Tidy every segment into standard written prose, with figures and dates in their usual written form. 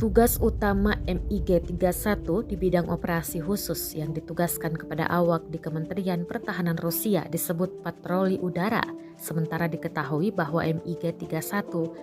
Tugas utama MiG-31 di bidang operasi khusus yang ditugaskan kepada awak di Kementerian Pertahanan Rusia disebut patroli udara. Sementara diketahui bahwa MiG-31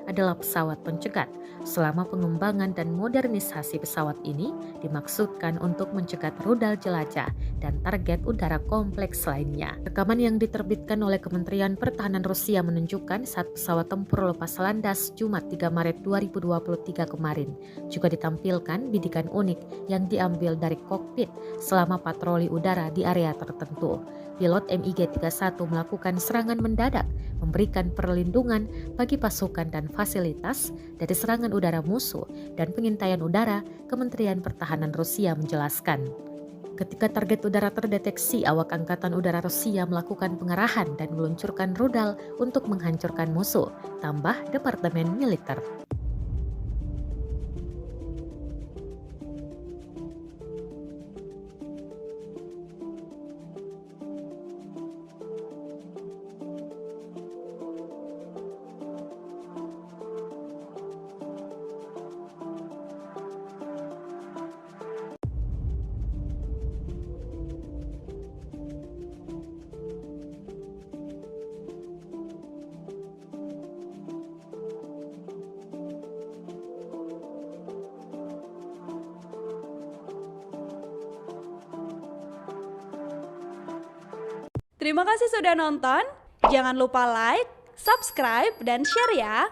adalah pesawat pencegat. Selama pengembangan dan modernisasi pesawat ini dimaksudkan untuk mencegat rudal jelajah dan target udara kompleks lainnya. Rekaman yang diterbitkan oleh Kementerian Pertahanan Rusia menunjukkan saat pesawat tempur lepas landas Jumat 3 Maret 2023 kemarin. Juga ditampilkan bidikan unik yang diambil dari kokpit selama patroli udara di area tertentu. Pilot MiG-31 melakukan serangan mendadak, memberikan perlindungan bagi pasukan dan fasilitas dari serangan udara musuh dan pengintaian udara, Kementerian Pertahanan Rusia menjelaskan. Ketika target udara terdeteksi, awak Angkatan Udara Rusia melakukan pengarahan dan meluncurkan rudal untuk menghancurkan musuh, tambah Departemen Militer. Terima kasih sudah nonton. Jangan lupa like, subscribe, dan share ya.